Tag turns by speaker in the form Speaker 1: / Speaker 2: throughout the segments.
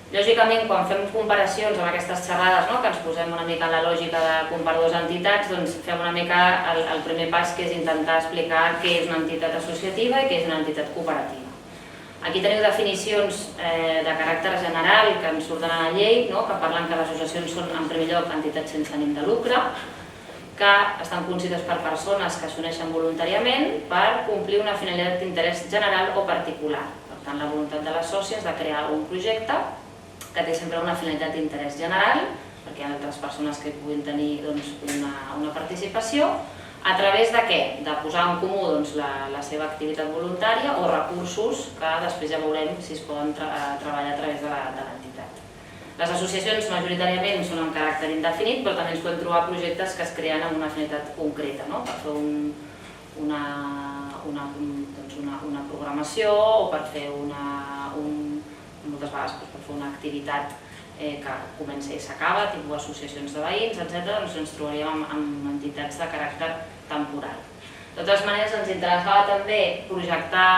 Speaker 1: Lògicament, quan fem comparacions amb aquestes xerrades, que ens posem una mica en la lògica de comparar dues entitats, doncs fem una mica el primer pas, que és intentar explicar què és una entitat associativa i què és una entitat cooperativa. Aquí teniu definicions de caràcter general que ens surten a la llei, que parlen que les associacions són, en primer lloc, entitats sense ànim de lucre, que estan constituïdes per persones que s'uneixen voluntàriament per complir una finalitat d'interès general o particular. Per tant, la voluntat de les sòcies de crear un projecte que té sempre una finalitat d'interès general, perquè hi ha altres persones que puguin tenir una participació, a través de què? De posar en comú la seva activitat voluntària o recursos que després ja veurem si es poden treballar a través de l'entitat. Les associacions majoritàriament són amb caràcter indefinit, però també ens podem trobar projectes que es creen amb una finalitat concreta, per fer una programació o per fer moltes vegades per fer una activitat que comença i s'acaba, tipus associacions de veïns, etc., doncs ens trobaríem amb entitats de caràcter temporal. De totes maneres, ens interessava també projectar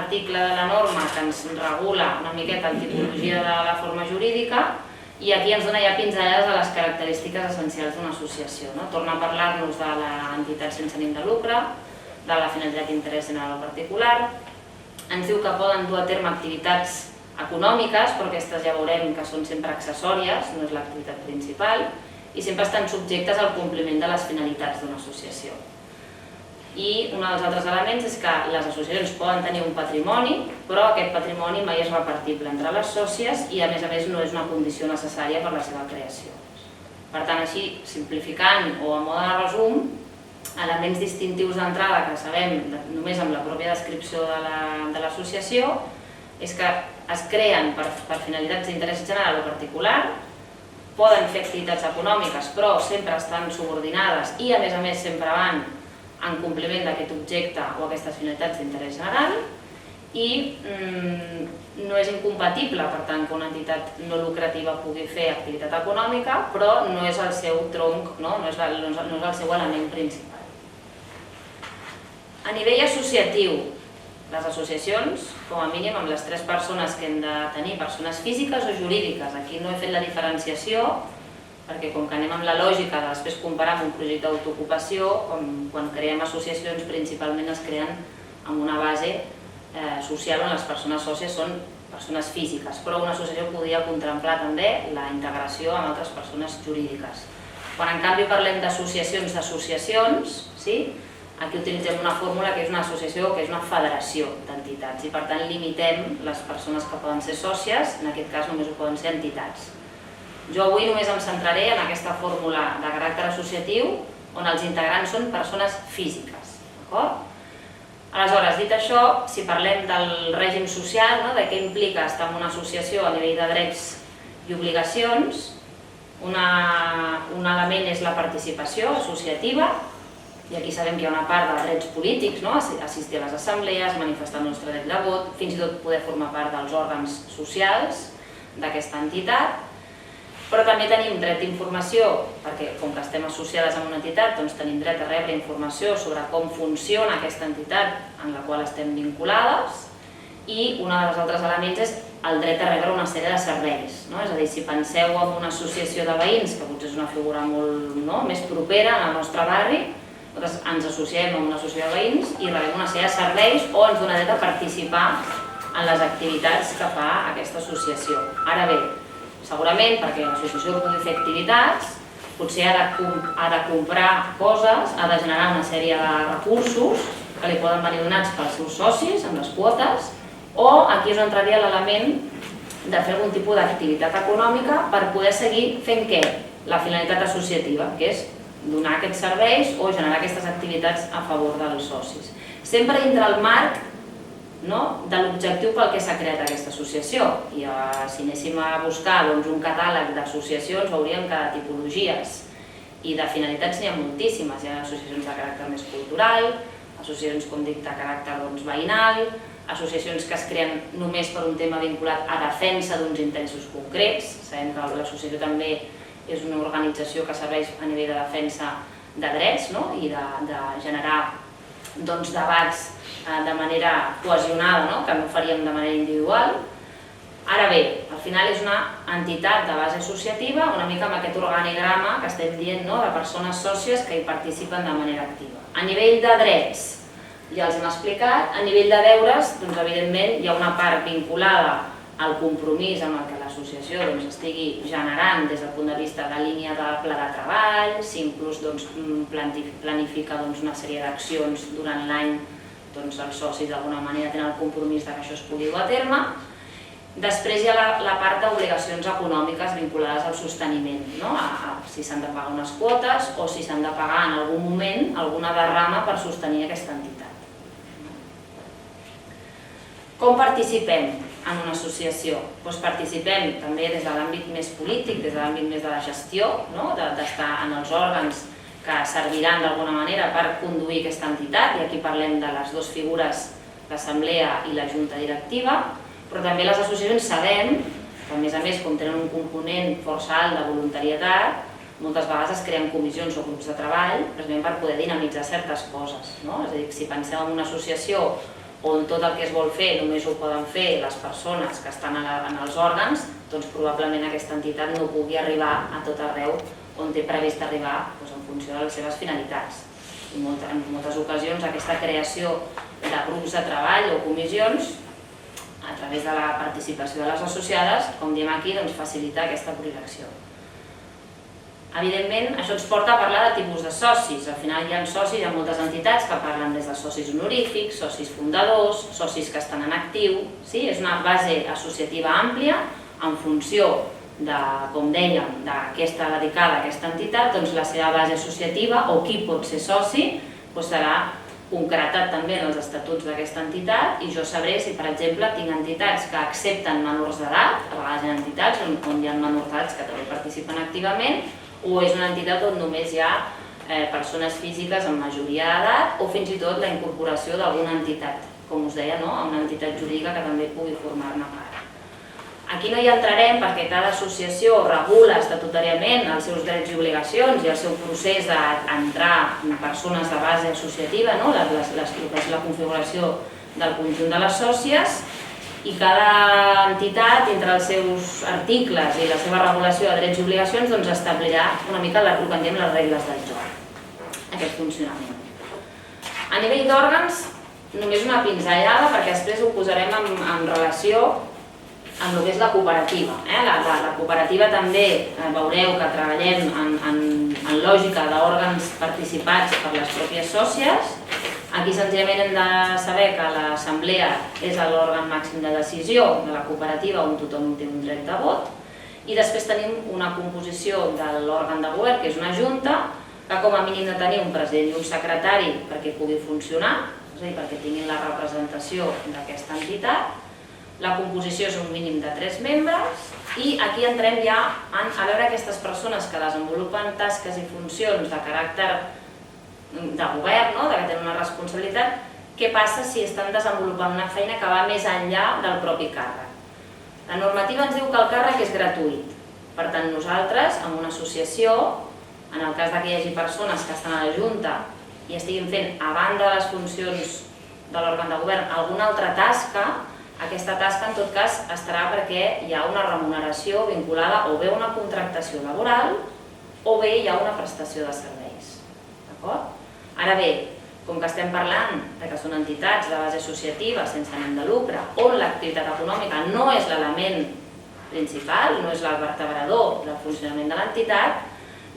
Speaker 1: article de la norma que ens regula una miqueta la tipologia de la forma jurídica i aquí ens dona ja pinzellades de les característiques essencials d'una associació. Torna a parlar-nos de l'entitat sense ànim de lucre, de la finalitat d'interès general o particular, ens diu que poden dur a terme activitats econòmiques, però aquestes ja veurem que són sempre accessòries, no és l'activitat principal, i sempre estan subjectes al compliment de les finalitats d'una associació. I un dels altres elements és que les associacions poden tenir un patrimoni, però aquest patrimoni mai és repartible entre les sòcies i a més no és una condició necessària per la seva creació. Per tant, així, simplificant o a mode de resum, elements distintius d'entrada que sabem només amb la pròpia descripció de l'associació és que es creen per finalitats d'interès general o particular, poden fer activitats econòmiques però sempre estan subordinades i a més sempre van en compliment d'aquest objecte o aquestes finalitats d'interès general i no és incompatible, per tant, que una entitat no lucrativa pugui fer activitat econòmica, però no és el seu tronc, no és el seu element principal. A nivell associatiu, les associacions, com a mínim amb les 3 persones que hem de tenir, persones físiques o jurídiques. Aquí no he fet la diferenciació, perquè com que anem amb la lògica de després comparar amb un projecte d'autoocupació, quan creem associacions principalment es creen amb una base social on les persones sòcies són persones físiques, però una associació podria contemplar també la integració amb altres persones jurídiques. Quan en canvi parlem d'associacions d'associacions, aquí utilitzem una fórmula que és una associació, que és una federació d'entitats i per tant limitem les persones que poden ser sòcies, en aquest cas només ho poden ser entitats. Jo avui només em centraré en aquesta fórmula de caràcter associatiu on els integrants són persones físiques. Aleshores, dit això, si parlem del règim social, de què implica estar en una associació a nivell de drets i obligacions, un element és la participació associativa, i aquí sabem que hi ha una part de drets polítics, assistir a les assemblees, manifestar el nostre dret de vot, fins i tot poder formar part dels òrgans socials d'aquesta entitat, però també tenim dret d'informació, perquè com que estem associades a una entitat, doncs tenim dret a rebre informació sobre com funciona aquesta entitat en la qual estem vinculades i un dels altres elements és el dret a rebre una sèrie de serveis. És a dir, si penseu en una associació de veïns, que potser és una figura molt més propera en el nostre barri, nosaltres ens associem a una associació de veïns i rebem una sèrie de serveis o ens dona dret a participar en les activitats que fa aquesta associació. Ara bé, segurament perquè l'associació pugui fer activitats, potser ha de comprar coses, ha de generar una sèrie de recursos que li poden venir donats pels seus socis, amb les quotes, o aquí és on entraria l'element de fer algun tipus d'activitat econòmica per poder seguir fent què? La finalitat associativa, que és donar aquests serveis o generar aquestes activitats a favor dels socis. Sempre dintre el marc de l'objectiu pel que s'ha creat aquesta associació. I si anéssim a buscar un catàleg d'associacions veuríem que de tipologies i de finalitats n'hi ha moltíssimes. Hi ha associacions de caràcter més cultural, associacions, com dic, de caràcter veïnal, associacions que es creen només per un tema vinculat a defensa d'uns interessos concrets. Sabem que l'associació també és una organització que serveix a nivell de defensa de drets i de generar debats de manera cohesionada, que no ho faríem de manera individual. Ara bé, al final és una entitat de base associativa, una mica amb aquest organigrama que estem dient, de persones sòcies que hi participen de manera activa. A nivell de drets, ja els hem explicat, a nivell de deures, doncs evidentment hi ha una part vinculada al compromís amb el que l'associació estigui generant des del punt de vista de línia de pla de treball, si inclús planifica una sèrie d'accions durant l'any, els socis d'alguna manera tenen el compromís que això es pugui dur a terme. Després hi ha la part d'obligacions econòmiques vinculades al sosteniment, si s'han de pagar unes quotes o si s'han de pagar en algun moment alguna derrama per sostenir aquesta entitat. Com participem en una associació? Participem també des de l'àmbit més polític, des de l'àmbit més de la gestió, d'estar en els òrgans que serviran d'alguna manera per conduir aquesta entitat, i aquí parlem de les dues figures, l'assemblea i la junta directiva, però també les associacions sabem que, a més, com tenen un component força alt de voluntarietat, moltes vegades es creen comissions o grups de treball precisament per poder dinamitzar certes coses. És a dir, si pensem en una associació on tot el que es vol fer només ho poden fer les persones que estan en els òrgans, doncs probablement aquesta entitat no pugui arribar a tot arreu on té previst arribar en funció de les seves finalitats. En moltes ocasions aquesta creació de grups de treball o comissions a través de la participació de les associades, com diem aquí, facilita aquesta projecció. Evidentment, això ens porta a parlar de tipus de socis. Al final hi ha socis, hi ha moltes entitats que parlen des de socis honorífics, socis fundadors, socis que estan en actiu. És una base associativa àmplia en funció de, com dèiem, d'aquesta dedicada a aquesta entitat, doncs la seva base associativa o qui pot ser soci serà concretat també en els estatuts d'aquesta entitat, i jo sabré si, per exemple, tinc entitats que accepten menors d'edat, a vegades hi ha entitats on hi ha menors d'edats que també participen activament, o és una entitat on només hi ha persones físiques amb majoria d'edat, o fins i tot la incorporació d'alguna entitat, com us deia, a una entitat jurídica que també pugui formar-ne part. Aquí no hi entrarem perquè cada associació regula estatutàriament els seus drets i obligacions i el seu procés d'entrar persones de base associativa, la configuració del conjunt de les sòcies, i cada entitat, entre els seus articles i la seva regulació de drets i obligacions, establirà una mica el que en diem les regles del joc, aquest funcionament. A nivell d'òrgans, només una pinzellada, perquè després ho posarem en relació en el que és la cooperativa. La cooperativa també veureu que treballem en lògica d'òrgans participats per les pròpies sòcies. Aquí senzillament hem de saber que l'assemblea és l'òrgan màxim de decisió de la cooperativa on tothom té un dret de vot, i després tenim una composició de l'òrgan de govern, que és una junta, que com a mínim de tenir un president i un secretari perquè pugui funcionar, és a dir, perquè tinguin la representació d'aquesta entitat. La composició és un mínim de 3 membres, i aquí entrem ja a veure aquestes persones que desenvolupen tasques i funcions de caràcter de govern, que tenen una responsabilitat, què passa si estan desenvolupant una feina que va més enllà del propi càrrec. La normativa ens diu que el càrrec és gratuït, per tant nosaltres, en una associació, en el cas que hi hagi persones que estan a la Junta i estiguin fent, a banda de les funcions de l'òrgan de govern, alguna altra tasca, aquesta tasca en tot cas estarà perquè hi ha una remuneració vinculada o bé a una contractació laboral o bé hi ha una prestació de serveis. Ara bé, com que estem parlant que són entitats de base associativa sense ànim de lucre, on l'activitat econòmica no és l'element principal, no és el vertebrador del funcionament de l'entitat,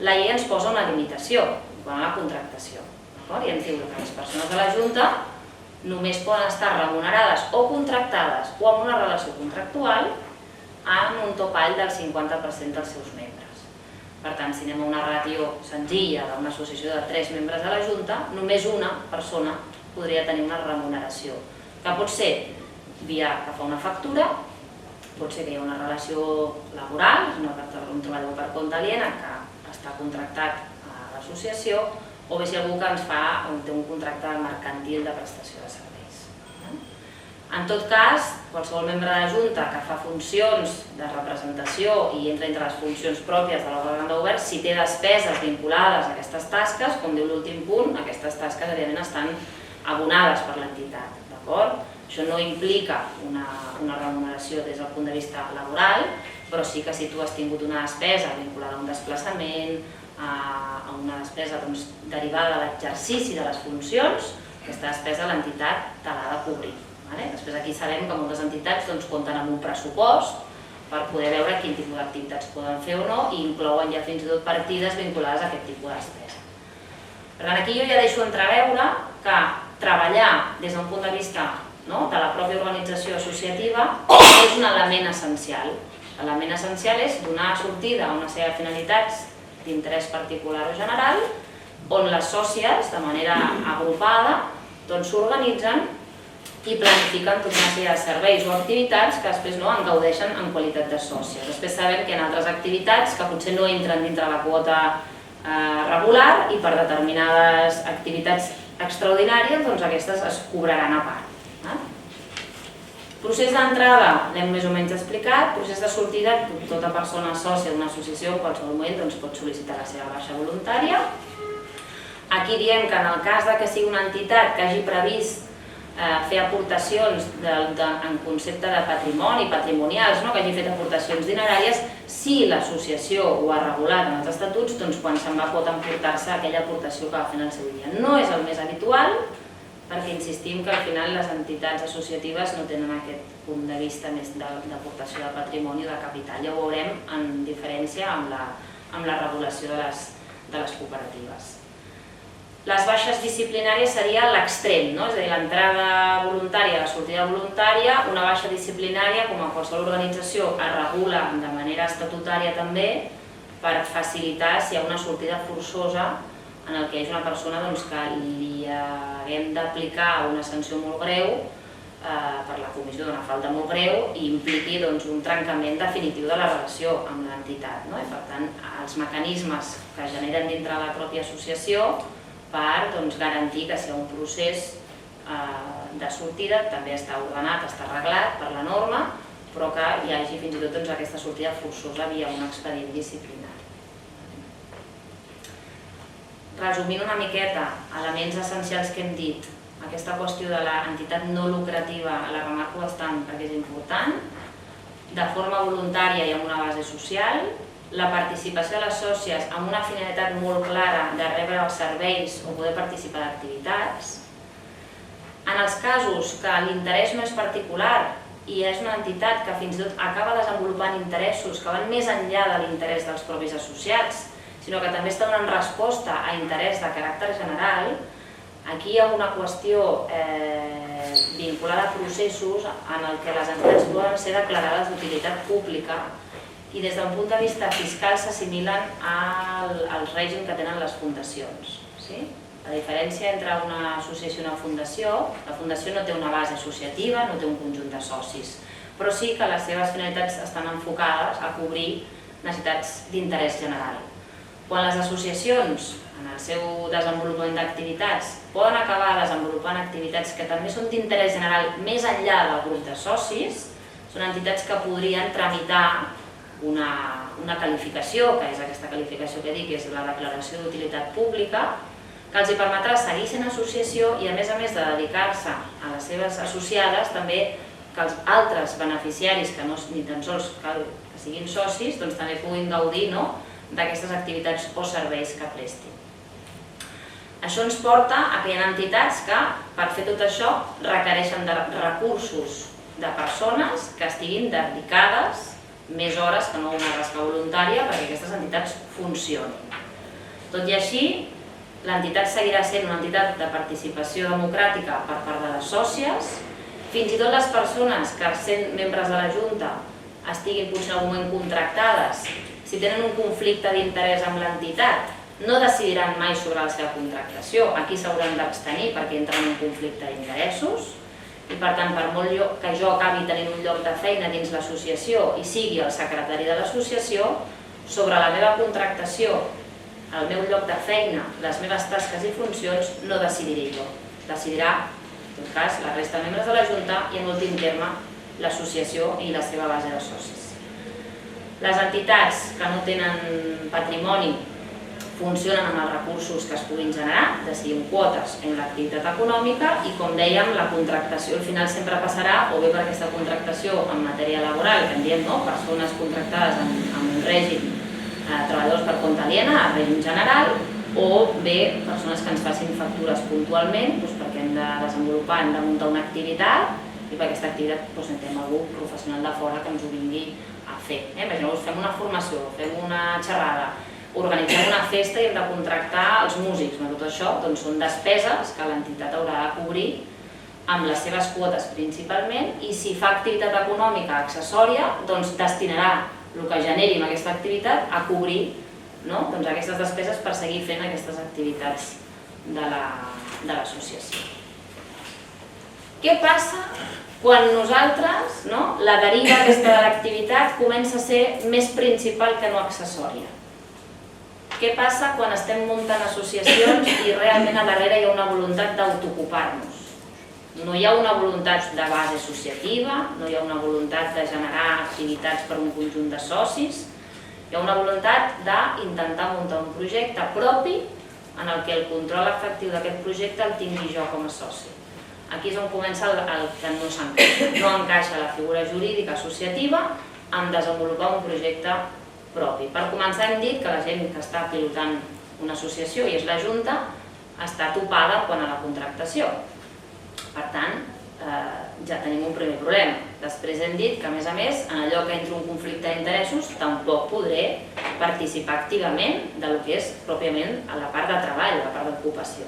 Speaker 1: la llei ens posa una limitació quant a la contractació. I ens diu que les persones de la Junta només poden estar remunerades o contractades o amb una relació contractual amb un topall del 50% dels seus membres. Per tant, si anem a una ràtio senzilla d'una associació de 3 membres de la Junta, només una persona podria tenir una remuneració, que pot ser via que fa una factura, pot ser que hi ha una relació laboral, un treballador per compte aliena que està contractat a l'associació, o bé si algú que té un contracte mercantil de prestació de serveis. En tot cas, qualsevol membre de la Junta que fa funcions de representació i entra entre les funcions pròpies de l'òrgan de govern, si té despeses vinculades a aquestes tasques, com diu l'últim punt, aquestes tasques evidentment estan abonades per l'entitat, d'acord? Això no implica una remuneració des del punt de vista laboral, però sí que si tu has tingut una despesa vinculada a un desplaçament, a una despesa derivada de l'exercici de les funcions, aquesta despesa l'entitat te l'ha de cobrir. Després aquí sabem que moltes entitats compten amb un pressupost per poder veure quin tipus d'activitats poden fer o no i inclouen ja fins i tot partides vinculades a aquest tipus de despesa. Per tant, aquí jo ja deixo entreveure que treballar des d'un punt de vista de la pròpia organització associativa és un element essencial. L'element essencial és donar sortida a una sèrie de finalitats d'interès particular o general, on les sòcies, de manera agrupada, s'organitzen i planifiquen tota una sèrie de serveis o activitats que després en gaudeixen en qualitat de sòcies. Després sabem que hi ha altres activitats que potser no entren dintre la quota regular i per determinades activitats extraordinàries aquestes es cobraran a part. Procés d'entrada l'hem més o menys explicat, procés de sortida, tota persona sòcia d'una associació en qualsevol moment pot sol·licitar la seva baixa voluntària. Aquí diem que en el cas que sigui una entitat que hagi previst fer aportacions en concepte de patrimoni, patrimonials, que hagi fet aportacions dineràries, si l'associació ho ha regulat en els estatuts, quan se'n va pot emportar-se aquella aportació que va fer en el seu dia. No és el més habitual, perquè insistim que al final les entitats associatives no tenen aquest punt de vista més d'aportació de patrimoni o de capital. Ja ho veurem en diferència amb la regulació de les cooperatives. Les baixes disciplinàries seria l'extrem, és a dir, l'entrada voluntària, la sortida voluntària, una baixa disciplinària, com a qualsevol organització, es regula de manera estatutària també per facilitar si hi ha una sortida forçosa en el que és una persona que li haguem d'aplicar una sanció molt greu per la comissió d'una falta molt greu i impliqui un trencament definitiu de la relació amb l'entitat. Per tant, els mecanismes que es generen dintre de la pròpia associació per garantir que si hi ha un procés de sortida també està ordenat, està arreglat per la norma, però que hi hagi fins i tot aquesta sortida forçosa via un expedient disciplinari. Resumint una miqueta, elements essencials que hem dit, aquesta qüestió de l'entitat no lucrativa la remarco bastant perquè és important, de forma voluntària i amb una base social, la participació de les sòcies amb una finalitat molt clara de rebre els serveis o poder participar d'activitats. En els casos que l'interès no és particular i és una entitat que fins i tot acaba desenvolupant interessos que van més enllà de l'interès dels propis associats, sinó que també està donant resposta a interès de caràcter general, aquí hi ha una qüestió vinculada a processos en el que les entitats poden ser declarades d'utilitat pública i des d'un punt de vista fiscal s'assimilen al règim que tenen les fundacions. La diferència entre una associació i una fundació, la fundació no té una base associativa, no té un conjunt de socis, però sí que les seves finalitats estan enfocades a cobrir necessitats d'interès general. Quan les associacions, en el seu desenvolupament d'activitats, poden acabar desenvolupant activitats que també són d'interès general més enllà del grup de socis, són entitats que podrien tramitar una qualificació, que és aquesta qualificació que dic, que és la declaració d'utilitat pública, que els permetrà seguir sent associació i a més de dedicar-se a les seves associades, també que els altres beneficiaris, que no ni tan sols cal que siguin socis, també puguin gaudir d'aquestes activitats o serveis que prestin. Això ens porta a que hi ha entitats que, per fer tot això, requereixen de recursos de persones que estiguin dedicades més hores que no una tasca voluntària perquè aquestes entitats funcionin. Tot i així, l'entitat seguirà sent una entitat de participació democràtica per part de les sòcies, fins i tot les persones que, sent membres de la Junta, estiguin potser en algun moment contractades, si tenen un conflicte d'interès amb l'entitat, no decidiran mai sobre la seva contractació. Aquí s'hauran d'abstenir perquè entren en un conflicte d'interessos i per tant, per molt que jo acabi tenint un lloc de feina dins l'associació i sigui el secretari de l'associació, sobre la meva contractació, el meu lloc de feina, les meves tasques i funcions, no decidiré jo. Decidirà, en tot cas, la resta de membres de la Junta i, en últim terme, l'associació i la seva base de socis. Les entitats que no tenen patrimoni funcionen amb els recursos que es puguin generar, ja sigui en quotes o en l'activitat econòmica, i com dèiem, la contractació al final sempre passarà o bé per aquesta contractació en matèria laboral, que en diem persones contractades en un règim treballadors per compte aliena, a règim general, o bé persones que ens facin factures puntualment perquè hem de desenvolupar, hem de muntar una activitat i per aquesta activitat necessitem algú professional de fora que ens ho vingui a fer. Imagineu-vos, fem una formació, fem una xerrada, organitzem una festa i hem de contractar els músics. Tot això són despeses que l'entitat haurà de cobrir amb les seves quotes principalment, i si fa activitat econòmica accessòria, destinarà el que generi en aquesta activitat a cobrir aquestes despeses per seguir fent aquestes activitats de l'associació. Què passa quan nosaltres, la deriva aquesta de l'activitat comença a ser més principal que no accessòria? Què passa quan estem muntant associacions i realment a darrere hi ha una voluntat d'autoocupar-nos? No hi ha una voluntat de base associativa, no hi ha una voluntat de generar activitats per un conjunt de socis, hi ha una voluntat d'intentar muntar un projecte propi en el que el control efectiu d'aquest projecte el tingui jo com a soci. Aquí és on comença el que no s'encaixa. No encaixa la figura jurídica associativa en desenvolupar un projecte propi. Per començar hem dit que la gent que està pilotant una associació, i és la Junta, està topada quant a la contractació. Per tant, ja tenim un primer problema. Després hem dit que, a més, en allò que entra un conflicte d'interessos, tampoc podré participar activament del que és pròpiament la part de treball, la part d'ocupació.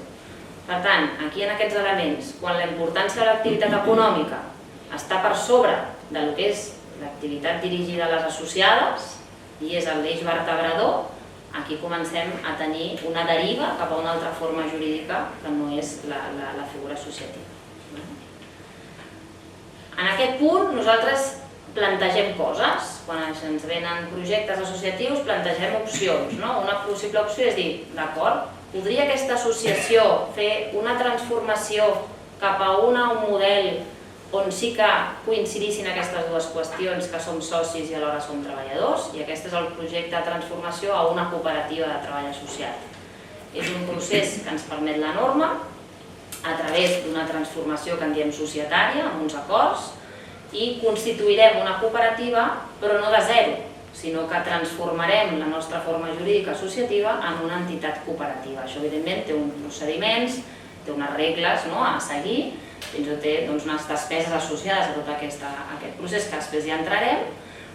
Speaker 1: Per tant, aquí en aquests elements, quan la importància de l'activitat econòmica està per sobre del que és l'activitat dirigida a les associades i és l'eix vertebrador, aquí comencem a tenir una deriva cap a una altra forma jurídica que no és la figura associativa. En aquest punt nosaltres plantegem coses. Quan ens venen projectes associatius plantegem opcions. Una possible opció és dir, d'acord, podria aquesta associació fer una transformació cap a un model on sí que coincidissin aquestes dues qüestions, que som socis i alhora som treballadors, i aquest és el projecte de transformació a una cooperativa de treball associat. És un procés que ens permet la norma a través d'una transformació que en diem societària, amb uns acords, i constituirem una cooperativa, però no de zero, sinó que transformarem la nostra forma jurídica associativa en una entitat cooperativa. Això, evidentment, té uns procediments, té unes regles a seguir, fins i tot té unes despeses associades a tot aquest procés, que després hi entrarem,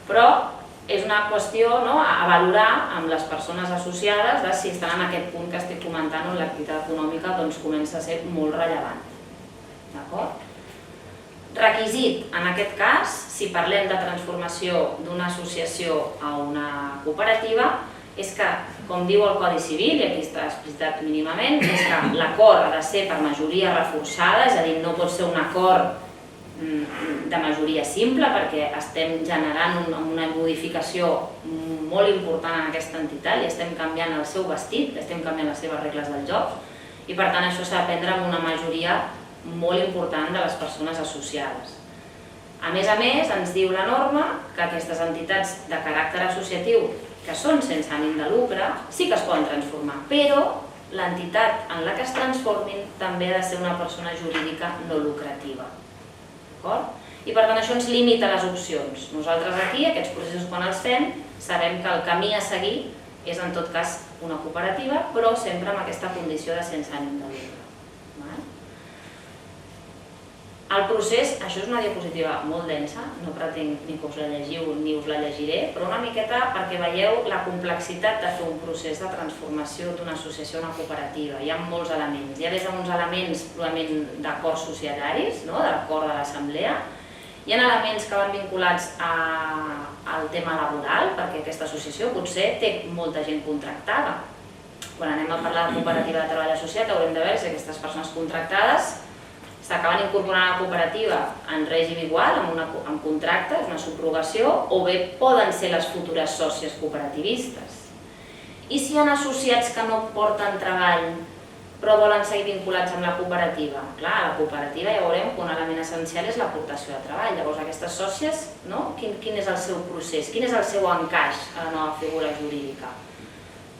Speaker 1: però és una qüestió a valorar amb les persones associades de si estan en aquest punt que estic comentant on l'activitat econòmica comença a ser molt rellevant. D'acord? Requisit, en aquest cas, si parlem de transformació d'una associació a una cooperativa, és que, com diu el Codi Civil, i aquí està explicitat mínimament, és que l'acord ha de ser per majoria reforçada, és a dir, no pot ser un acord de majoria simple, perquè estem generant una modificació molt important en aquesta entitat i estem canviant el seu vestit, estem canviant les seves regles del joc, i per tant això s'ha de prendre amb una majoria molt important de les persones associades. A més, ens diu la norma que aquestes entitats de caràcter associatiu que són sense ànim de lucre sí que es poden transformar, però l'entitat en la que es transformin també ha de ser una persona jurídica no lucrativa. I per tant això ens limita les opcions. Nosaltres aquí, aquests processos quan els fem, sabem que el camí a seguir és en tot cas una cooperativa, però sempre amb aquesta condició de sense ànim de lucre. El procés, això és una diapositiva molt densa, no pretenc ni que us la llegiu ni us la llegiré, però una miqueta perquè veieu la complexitat de fer un procés de transformació d'una associació a una cooperativa. Hi ha molts elements. Hi ha des d'uns elements purament d'acords societaris, de l'acord de l'assemblea. Hi ha elements que van vinculats al tema laboral, perquè aquesta associació potser té molta gent contractada. Quan anem a parlar de cooperativa de treball associat haurem de veure si aquestes persones contractades s'acaben incorporant a la cooperativa en règim igual, amb contracte, és una subrogació, o bé poden ser les futures sòcies cooperativistes. I si hi ha associats que no porten treball però volen seguir vinculats amb la cooperativa? Clar, a la cooperativa ja veurem que un element essencial és l'aportació de treball. Llavors, aquestes sòcies, quin és el seu procés? Quin és el seu encaix a la nova figura jurídica?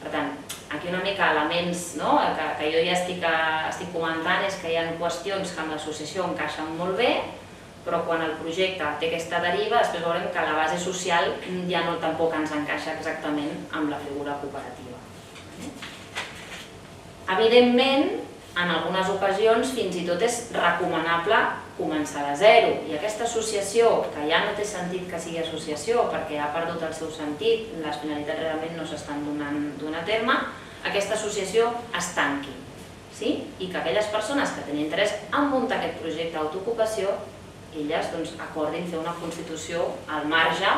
Speaker 1: Per tant, aquí una mica elements que jo ja estic comentant és que hi ha qüestions que amb l'associació encaixen molt bé, però quan el projecte té aquesta deriva, després veurem que la base social ja no tampoc ens encaixa exactament amb la figura cooperativa. Evidentment, en algunes ocasions fins i tot és recomanable començar de zero, i aquesta associació, que ja no té sentit que sigui associació perquè ha perdut el seu sentit, les finalitats realment no s'estan donant a terme, aquesta associació es tanqui, i que aquelles persones que tenen interès en muntar aquest projecte d'autoocupació, elles acordin fer una constitució al marge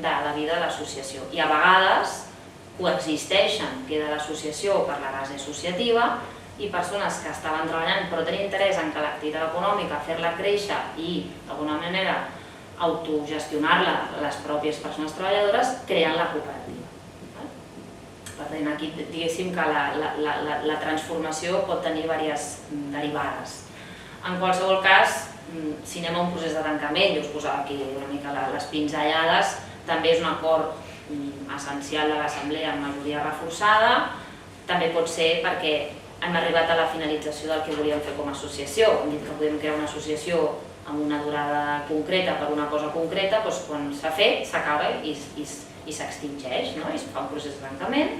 Speaker 1: de la vida de l'associació. I a vegades coexisteixen, queda l'associació per la base associativa, i persones que estaven treballant però tenien interès en que l'activitat econòmica, fer-la créixer i d'alguna manera autogestionar-la les pròpies persones treballadores, creen la cooperativa. Per tant, aquí diguéssim que la transformació pot tenir diverses derivades. En qualsevol cas, si anem a un procés de tancament, jo us posava aquí una mica les pinzellades, també és un acord essencial de l'assemblea amb majoria reforçada, també pot ser perquè hem arribat a la finalització del que volíem fer com a associació. Hem dit que podem crear una associació amb una durada concreta per una cosa concreta, doncs quan s'ha fet, s'acaba i s'extingeix, i es fa un procés de tancament,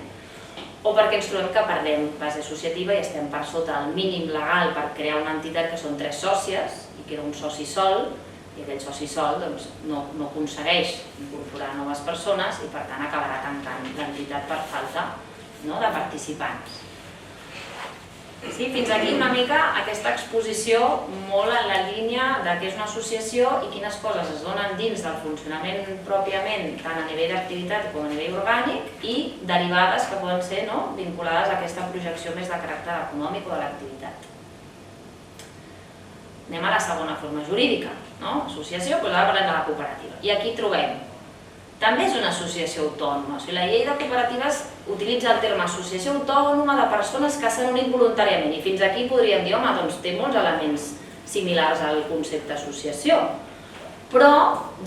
Speaker 1: o perquè ens trobem que perdem base associativa i estem per sota el mínim legal per crear una entitat que són 3 sòcies i queda un soci sol, i aquell soci sol no aconsegueix incorporar noves persones i per tant acabarà tancant l'entitat per falta de participants. Fins aquí una mica aquesta exposició molt en la línia de què és una associació i quines coses es donen dins del funcionament pròpiament tant a nivell d'activitat com a nivell orgànic i derivades que poden ser vinculades a aquesta projecció més de caràcter econòmic o de l'activitat. Anem a la segona forma jurídica, associació, però ara parlem de la cooperativa. I aquí trobem, també és una associació autònoma. La llei de cooperatives utilitza el terme associació autònoma de persones que s'han unit voluntàriament i fins aquí podríem dir, home, doncs té molts elements similars al concepte associació, però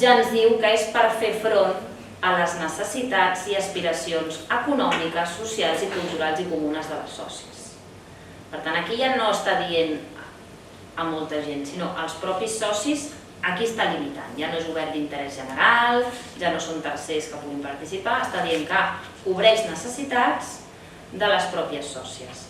Speaker 1: ja ens diu que és per fer front a les necessitats i aspiracions econòmiques, socials i culturals i comunes de les sòcies. Per tant, aquí ja no està dient a molta gent, sinó als propis socis. Aquí està limitant, ja no és obert d'interès general, ja no són tercers que puguin participar, està dient que cobreix necessitats de les pròpies sòcies.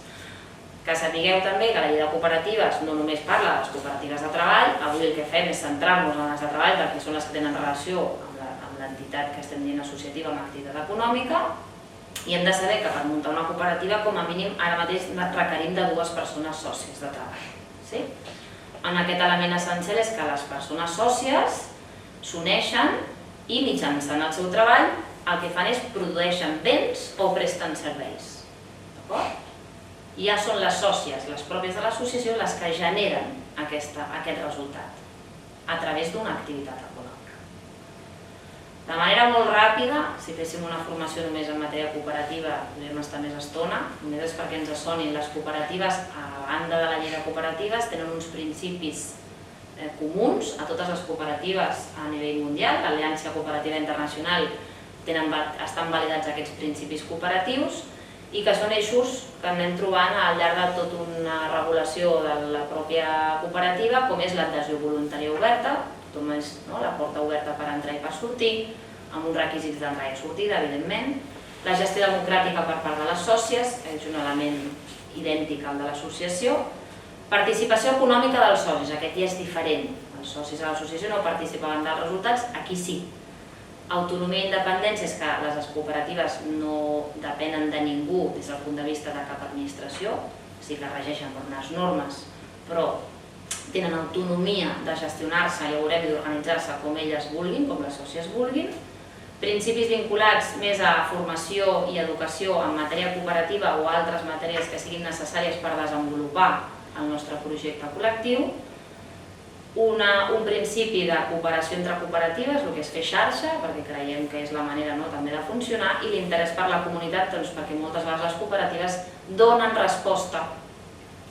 Speaker 1: Que sapigueu també que la llei de cooperatives no només parla de les cooperatives de treball, avui el que fem és centrar-nos en les de treball perquè són les que tenen relació amb l'entitat que estem dient associativa amb activitat econòmica, i hem de saber que per muntar una cooperativa com a mínim ara mateix requerim de 2 persones sòcies de treball. En aquest element essencial és que les persones sòcies s'uneixen i mitjançant el seu treball el que fan és produeixen béns o presten serveis. I ja són les sòcies, les pròpies de l'associació, les que generen aquest resultat a través d'una activitat econòmica. De manera molt ràpida, si féssim una formació només en matèria cooperativa podríem estar més estona, només és perquè ens sonin les cooperatives, a banda de la llei de cooperatives, tenen uns principis comuns a totes les cooperatives a nivell mundial. L'Aliança Cooperativa Internacional estan validats aquests principis cooperatius i que són eixos que anem trobant al llarg de tota una regulació de la pròpia cooperativa, com és l'adhesió voluntària oberta, tothom és la porta oberta per entrar i per sortir, amb uns requisits d'entrada i sortida, evidentment, la gestió democràtica per part de les sòcies, és un element idèntic al de l'associació, participació econòmica dels socis, aquest ja és diferent, els socis de l'associació no participaven dels resultats, aquí sí. Autonomia i independència és que les cooperatives no depenen de ningú des del punt de vista de cap administració, sí que regeixen per unes normes, però tenen autonomia de gestionar-se, ja veurem, i d'organitzar-se com elles vulguin, com les sòcies vulguin. Principis vinculats més a formació i educació en matèria cooperativa o altres matèries que siguin necessàries per desenvolupar el nostre projecte col·lectiu. Un principi de cooperació entre cooperatives, el que és fer xarxa, perquè creiem que és la manera també de funcionar, i l'interès per la comunitat, perquè moltes vegades les cooperatives donen resposta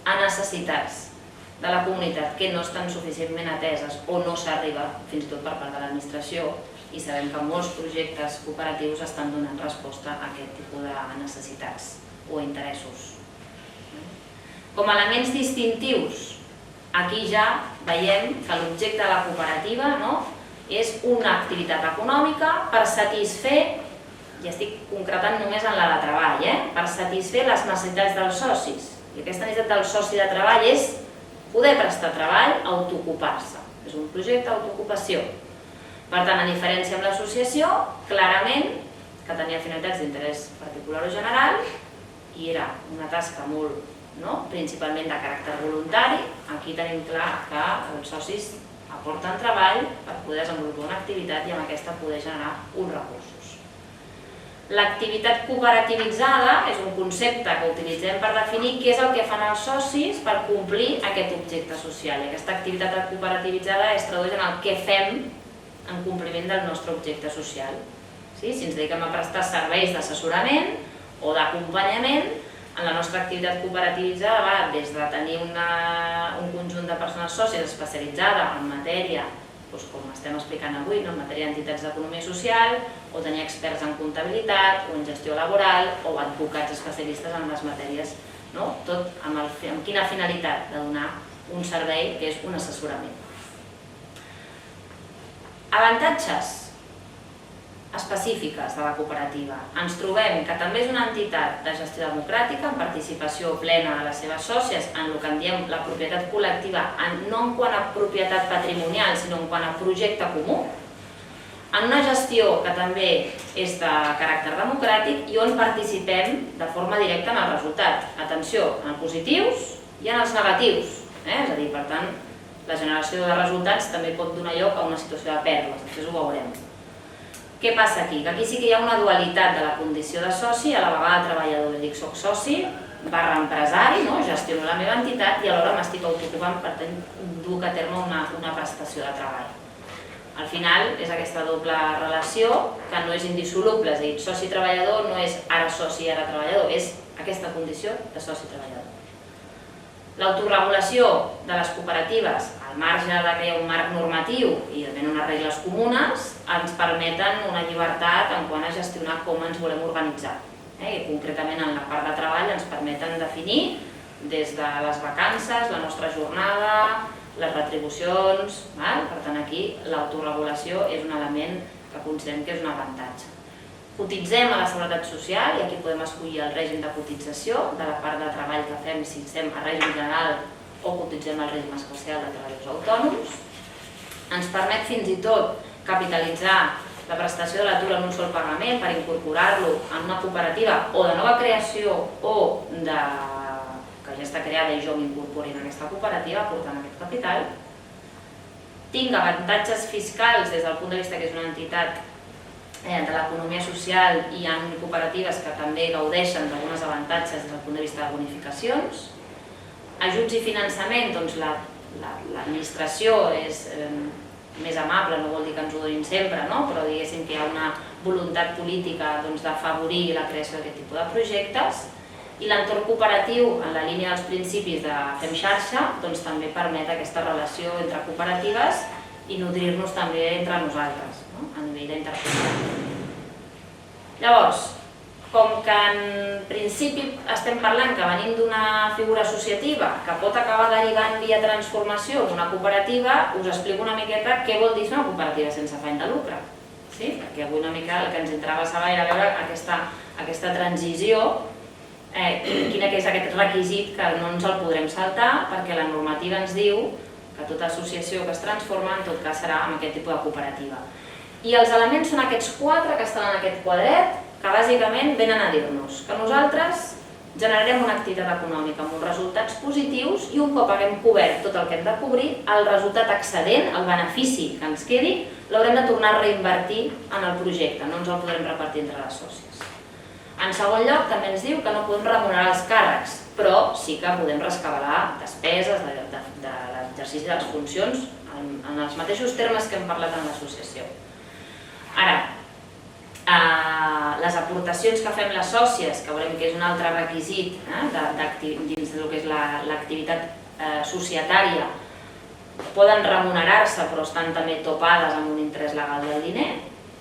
Speaker 1: a necessitats de la comunitat que no estan suficientment ateses o no s'arriba fins i tot per part de l'administració, i sabem que molts projectes cooperatius estan donant resposta a aquest tipus de necessitats o interessos. Com a elements distintius, aquí ja veiem que l'objecte de la cooperativa és una activitat econòmica per satisfer, i estic concretant només en la de treball, per satisfer les necessitats dels socis. I aquesta necessitat del soci de treball és poder prestar treball, autoocupar-se. És un projecte d'autoocupació. Per tant, a diferència amb l'associació, clarament, que tenia finalitats d'interès particular o general, i era una tasca molt, principalment de caràcter voluntari, aquí tenim clar que els socis aporten treball per poder desenvolupar una activitat i amb aquesta poder generar uns recursos. L'activitat cooperativitzada és un concepte que utilitzem per definir què és el que fan els socis per complir aquest objecte social. I aquesta activitat cooperativitzada es tradueix en el que fem en compliment del nostre objecte social. Si ens dediquem a prestar serveis d'assessorament o d'acompanyament, en la nostra activitat cooperativitzada va des de tenir un conjunt de persones sòcies especialitzada en matèria, com estem explicant avui, en matèria d'entitats d'economia social, o tenir experts en comptabilitat, o en gestió laboral, o advocats especialistes en les matèries, tot amb quina finalitat de donar un servei que és un assessorament. Avantatges específiques de la cooperativa. Ens trobem que també és una entitat de gestió democràtica, amb participació plena de les seves sòcies en el que en diem la propietat col·lectiva, no en quant a propietat patrimonial, sinó en quant a projecte comú, en una gestió que també és de caràcter democràtic i on participem de forma directa en el resultat. Atenció, en els positius i en els negatius. És a dir, per tant, la generació de resultats també pot donar lloc a una situació de pèrdues, després ho veurem. Què passa aquí? Que aquí sí que hi ha una dualitat de la condició de soci, a la vegada treballador, dic soc soci, /empresari, gestiono la meva entitat i alhora m'estic autoocupant per dur a terme una prestació de treball. Al final és aquesta doble relació que no és indissoluble, és a dir, soci-treballador no és ara soci i ara treballador, és aquesta condició de soci-treballador. L'autoregulació de les cooperatives, al marge de que hi ha un marc normatiu i unes regles comunes, ens permeten una llibertat en quant a gestionar com ens volem organitzar. I concretament en la part de treball ens permeten definir des de les vacances, la nostra jornada, les retribucions. Per tant, aquí l'autoregulació és un element que considerem que és un avantatge. Cotitzem a la Seguretat Social i aquí podem escollir el règim de cotització de la part de treball que fem, si estem a règim general o cotitzem al règim especial de treballadors autònoms. Ens permet fins i tot capitalitzar la prestació de l'atur en un sol pagament per incorporar-lo en una cooperativa o de nova creació o que ja està creada i jo m'incorpori en aquesta cooperativa aportant aquest capital. Tinc avantatges fiscals des del punt de vista que és una entitat de l'economia social i hi ha cooperatives que també gaudeixen d'alguns avantatges des del punt de vista de bonificacions. Ajuts i finançament, doncs l'administració és més amable, no vol dir que ens ho donin sempre, però diguéssim que hi ha una voluntat política d'afavorir la creació d'aquest tipus de projectes i l'entorn cooperatiu, en la línia dels principis de Fem Xarxa, també permet aquesta relació entre cooperatives i nodrir-nos també entre nosaltres, a nivell d'intercooperativa. Llavors, com que en principi estem parlant que venim d'una figura associativa que pot acabar derivant via transformació en una cooperativa, us explico una miqueta què vol dir una cooperativa sense afany de lucre. Perquè avui una mica el que ens interessava era veure aquesta transició, quin és aquest requisit que no ens el podrem saltar perquè la normativa ens diu que tota associació que es transforma en tot cas serà amb aquest tipus de cooperativa. I els elements són aquests 4 que estan en aquest quadret, que bàsicament venen a dir-nos que nosaltres generarem una activitat econòmica amb uns resultats positius i un cop haguem cobert tot el que hem de cobrir, el resultat excedent, el benefici que ens quedi, l'haurem de tornar a reinvertir en el projecte, no ens el podrem repartir entre les sòcies. En segon lloc, també ens diu que no podem remunerar els càrrecs, però sí que podem rescabalar despeses de l'exercici de les funcions en els mateixos termes que hem parlat en l'associació. Ara, les aportacions que fem les sòcies, que veurem que és un altre requisit dins del que és l'activitat societària, poden remunerar-se però estan també topades amb un interès legal del diner,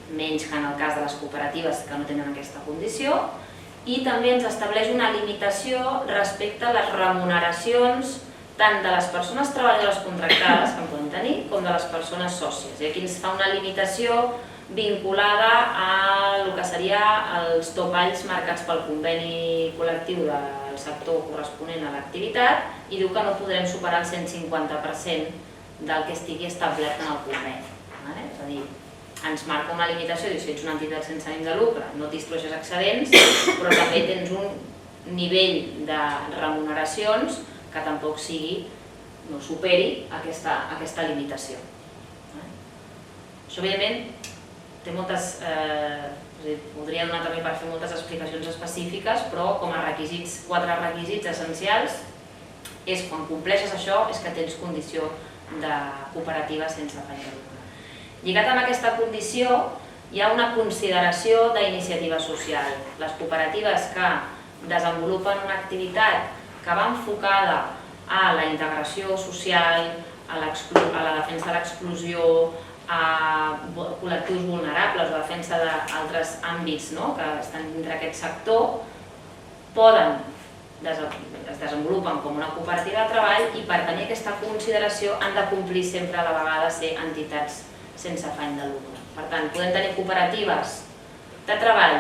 Speaker 1: menys que en el cas de les cooperatives que no tenen aquesta condició, i també ens estableix una limitació respecte a les remuneracions tant de les persones treballadores contractades que en poden tenir com de les persones sòcies. I aquí ens fa una limitació vinculada al que seria els topalls marcats pel conveni col·lectiu del sector corresponent a l'activitat i diu que no podrem superar el 150% del que estigui establert en el conveni. És a dir, ens marca una limitació, si ets una entitat sense ànim de lucre, no distribueixes excedents, però també tens un nivell de remuneracions que tampoc no superi aquesta limitació. Això, evidentment, té moltes... podria donar també per fer moltes explicacions específiques, però com a requisits, 4 requisits essencials, és quan compleixes això és que tens condició de cooperativa sense afany de lucre. Lligat amb aquesta condició, hi ha una consideració d'iniciativa social. Les cooperatives que desenvolupen una activitat que va enfocada a la integració social, a la defensa de l'exclusió, a col·lectius vulnerables o a defensa d'altres àmbits que estan dintre d'aquest sector, es desenvolupen com una cooperativa de treball i per tenir aquesta consideració han de complir sempre a la vegada ser entitats sense afany de lucre. Per tant, podem tenir cooperatives de treball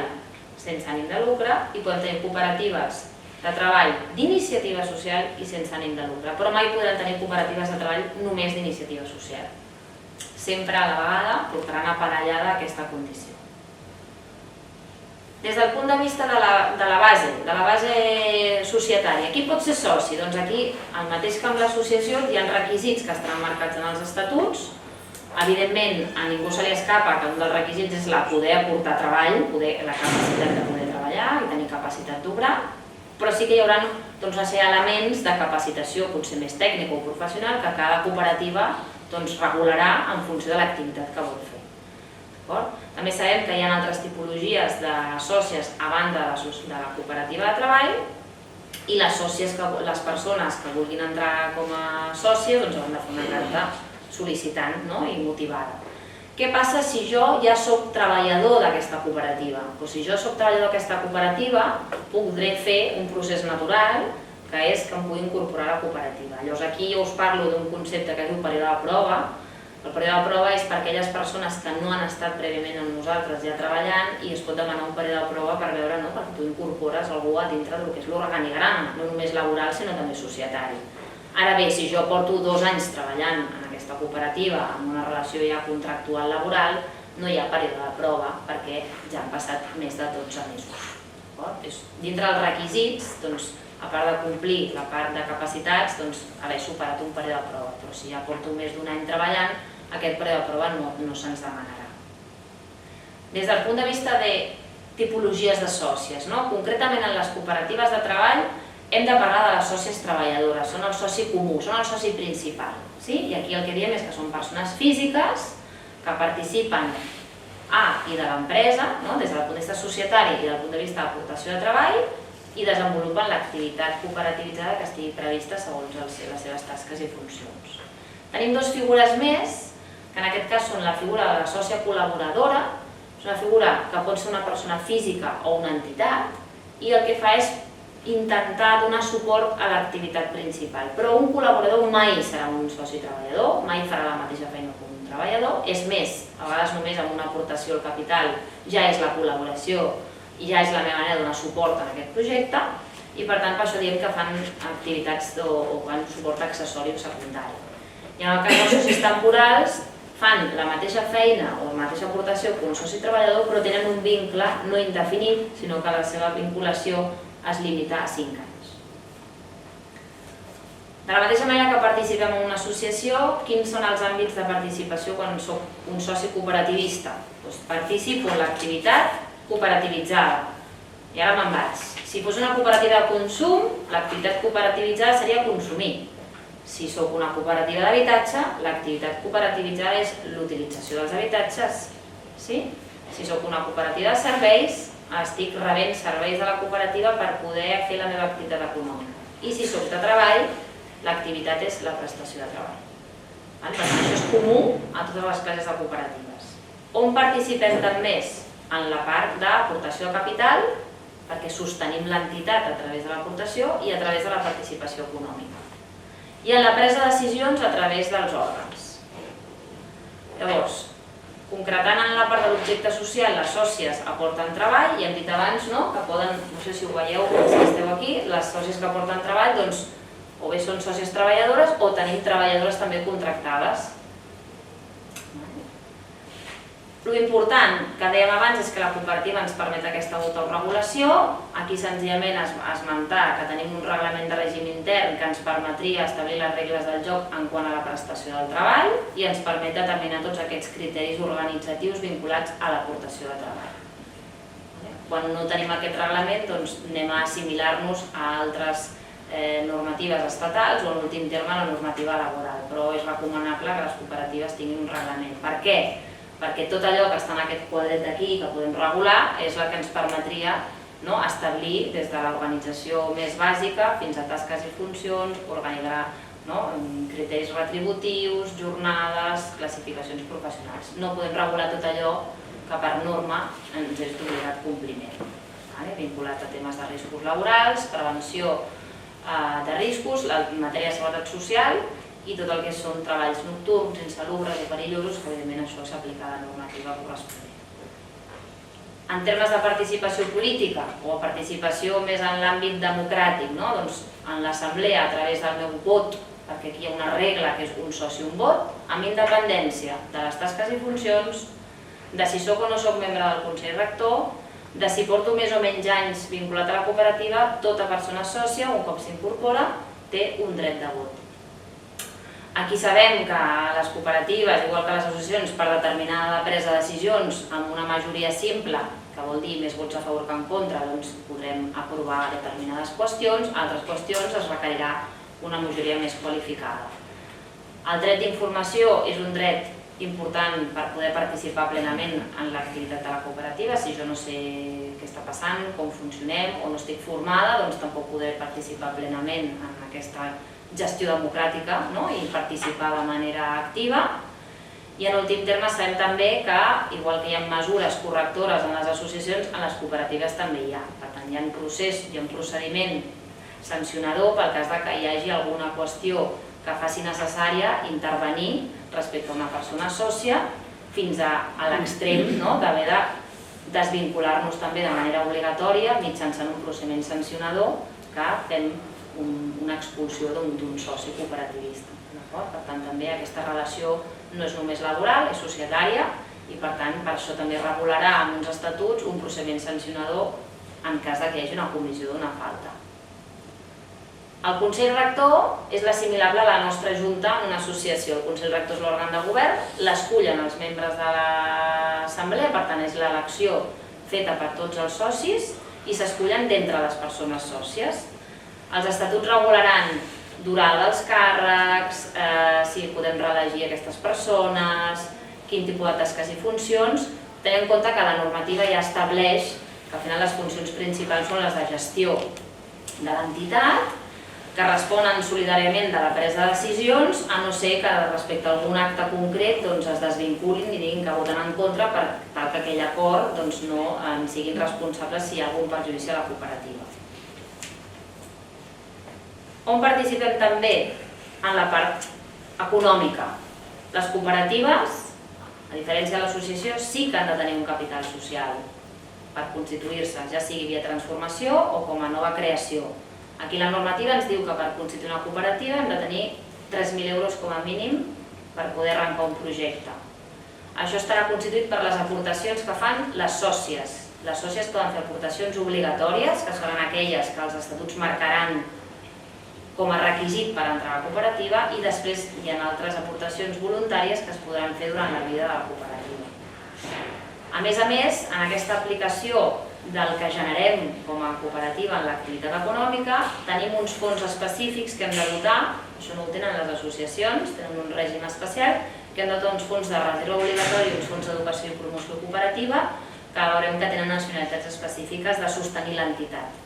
Speaker 1: sense ànim de lucre i podem tenir cooperatives de treball d'iniciativa social i sense ànim de lucre, però mai podrem tenir cooperatives de treball només d'iniciativa social. Sempre a la vegada portaran aparellada aquesta condició. Des del punt de vista de la base societària, qui pot ser soci? Doncs aquí, el mateix que amb l'associació, hi ha requisits que estan marcats en els estatuts. Evidentment, a ningú se li escapa que un dels requisits és poder aportar treball, la capacitat de poder treballar i tenir capacitat d'obrar, però sí que hi haurà una sèrie d'elements de capacitació, potser més tècnica o professional, que cada cooperativa regularà en funció de l'activitat que vol fer. També sabem que hi ha altres tipologies de sòcies a banda de la cooperativa de treball i les persones que vulguin entrar com a sòcies hauran de fer una carta sol·licitant i motivada. Què passa si jo ja soc treballador d'aquesta cooperativa? Si jo soc treballador d'aquesta cooperativa, podré fer un procés natural, que és que em pugui incorporar a la cooperativa. Llavors aquí jo us parlo d'un concepte que es diu període de prova. El període de prova és per aquelles persones que no han estat prèviament amb nosaltres ja treballant i es pot demanar un període de prova per veure perquè tu incorpores algú a dintre del que és l'organigrama, no només laboral sinó també societari. Ara bé, si jo porto 2 anys treballant en aquesta cooperativa amb una relació ja contractual laboral, no hi ha període de prova perquè ja han passat més de 12 mesos. Dintre dels requisits, a part de complir la part de capacitats, haver superat un període de prova, però si ja porto més d'1 any treballant, aquest període de prova no se'ns demanarà. Des del punt de vista de tipologies de sòcies, concretament en les cooperatives de treball, hem de parlar de les sòcies treballadores, són el soci comú, són el soci principal. I aquí el que diem és que són persones físiques que participen i de l'empresa, des del punt de vista societari i del punt de vista d'aportació de treball, i desenvolupen l'activitat cooperativitzada que estigui prevista segons les seves tasques i funcions. Tenim 2 figures més, que en aquest cas són la figura de la sòcia col·laboradora, és una figura que pot ser una persona física o una entitat, i el que fa és intentar donar suport a l'activitat principal. Però un col·laborador mai serà un soci treballador, mai farà la mateixa feina que un treballador, és més, a vegades només amb una aportació al capital ja és la col·laboració i ja és la meva manera de donar suport a aquest projecte i per tant per això diem que fan activitats o fan suport accessori o secundari. I en el cas dels socis temporals fan la mateixa feina o la mateixa aportació que un soci treballador però tenen un vincle no indefinit, sinó que la seva vinculació es limita a 5 anys. De la mateixa manera que participem en una associació, quins són els àmbits de participació quan soc un soci cooperativista? Participo en l'activitat cooperativitzada. I ara me'n vaig. Si fos una cooperativa de consum, l'activitat cooperativitzada seria consumir. Si sóc una cooperativa d'habitatge, l'activitat cooperativitzada és l'utilització dels habitatges. Si sóc una cooperativa de serveis, estic rebent serveis de la cooperativa per poder fer la meva activitat econòmica. I si sóc de treball, l'activitat és la prestació de treball. Per tant, això és comú a totes les classes de cooperatives. On participem també? En la part d'aportació de capital perquè sostenim l'entitat a través de l'aportació i a través de la participació econòmica. I en la presa de decisions a través dels òrgans. Llavors, concretant en la part de l'objecte social, les sòcies aporten treball, i hem dit abans que poden, no sé si ho veieu, si esteu aquí, les sòcies que aporten treball, doncs, o bé són sòcies treballadores o tenim treballadores també contractades. L'important que dèiem abans és que la cooperativa ens permet aquesta autorregulació. Aquí senzillament esmentar que tenim un reglament de règim intern que ens permetria establir les regles del joc en quant a la prestació del treball i ens permet determinar tots aquests criteris organitzatius vinculats a l'aportació de treball. Quan no tenim aquest reglament, doncs anem a assimilar-nos a altres normatives estatals o en últim terme a la normativa laboral, però és recomanable que les cooperatives tinguin un reglament. Per què? Perquè tot allò que està en aquest quadret d'aquí que podem regular és el que ens permetria establir des de l'organització més bàsica fins a tasques i funcions, organitzar criteris retributius, jornades, classificacions professionals. No podem regular tot allò que per norma ens és d'obligat compliment, vinculat a temes de riscos laborals, prevenció de riscos, la matèria de seguretat social i tot el que són treballs nocturns, insalubres o perillosos, que evidentment això s'aplica a la normativa corresponent. En termes de participació política o participació més en l'àmbit democràtic, en l'assemblea a través del meu vot, perquè aquí hi ha una regla que és un soci un vot, amb independència de les tasques i funcions, de si soc o no soc membre del Consell Rector, de si porto més o menys anys vinculat a la cooperativa, tota persona sòcia, un cop s'incorpora, té un dret de vot. Aquí sabem que les cooperatives, igual que les associacions, per determinar la presa de decisions amb una majoria simple, que vol dir més vots a favor que en contra, doncs podrem aprovar determinades qüestions, altres qüestions es requerirà una majoria més qualificada. El dret d'informació és un dret important per poder participar plenament en l'activitat de la cooperativa. Si jo no sé què està passant, com funcionem o no estic formada, doncs tampoc podré participar plenament en aquesta gestió democràtica i participar de manera activa. I en últim terme sabem també que, igual que hi ha mesures correctores en les associacions, en les cooperatives també hi ha. Per tant, hi ha un procediment sancionador pel cas que hi hagi alguna qüestió que faci necessària intervenir respecte a una persona sòcia fins a l'extrem d'haver de desvincular-nos també de manera obligatòria mitjançant un procediment sancionador que fem una expulsió d'un soci cooperativista. Per tant, també aquesta relació no és només laboral, és societària i per tant per això també regularà en uns estatuts un procediment sancionador en cas que hi hagi una comissió d'una falta. El Consell Rector és l'assimilable a la nostra Junta en una associació. El Consell Rector és l'òrgan de govern, l'escullen els membres de l'assemblea, per tant és l'elecció feta per tots els socis i s'escullen d'entre les persones sòcies. Els estatuts regularan durada dels càrrecs, si podem reelegir aquestes persones, quin tipus de tasques i funcions, tenint en compte que la normativa ja estableix que al final les funcions principals són les de gestió de l'entitat, que responen solidàriament de la presa de decisions, a no ser que respecte a algun acte concret es desvinculin i diguin que voten en contra per tal que aquell acord no en siguin responsables si hi ha algun perjudici a la cooperativa. On participem també? En la part econòmica. Les cooperatives, a diferència de l'associació, sí que han de tenir un capital social per constituir-se, ja sigui via transformació o com a nova creació. Aquí la normativa ens diu que per constituir una cooperativa hem de tenir 3.000 euros com a mínim per poder arrencar un projecte. Això estarà constituït per les aportacions que fan les sòcies. Les sòcies poden fer aportacions obligatòries, que seran aquelles que els estatuts marcaran com a requisit per entrar a la cooperativa, i després hi ha altres aportacions voluntàries que es podran fer durant la vida de la cooperativa. A més, en aquesta aplicació del que generem com a cooperativa en l'activitat econòmica, tenim uns fons específics que hem de dotar, això no ho tenen les associacions, tenen un règim especial, que hem de dotar uns fons de reserva obligatori, uns fons d'educació i promoció cooperativa, que veurem que tenen nacionalitats específiques de sostenir l'entitat.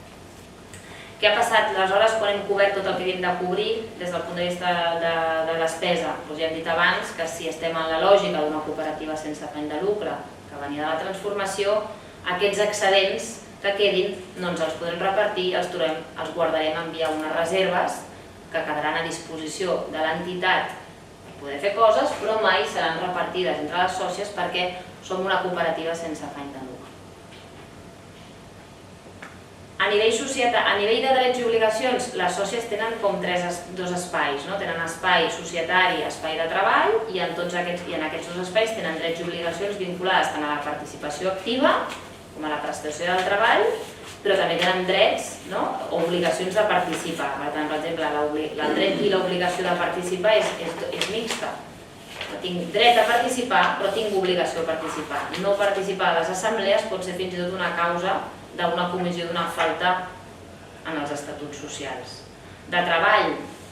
Speaker 1: Què ha passat aleshores quan hem cobert tot el que havíem de cobrir des del punt de vista de despesa? Ja hem dit abans que si estem en la lògica d'una cooperativa sense afany de lucre, que venia de la transformació, aquests excedents que quedin no ens els podem repartir, els guardarem en via unes reserves que quedaran a disposició de l'entitat per poder fer coses, però mai seran repartides entre les sòcies perquè som una cooperativa sense afany de lucre. A nivell de drets i obligacions, les sòcies tenen com dos espais. Tenen espai societari, espai de treball, i en aquests dos espais tenen drets i obligacions vinculades tant a la participació activa com a la prestació del treball, però també tenen drets o obligacions de participar. Per tant, per exemple, el dret i l'obligació de participar és mixta. Tinc dret a participar, però tinc obligació de participar. No participar a les assemblees pot ser fins i tot una causa d'una comissió d'una falta en els estatuts socials. De treball,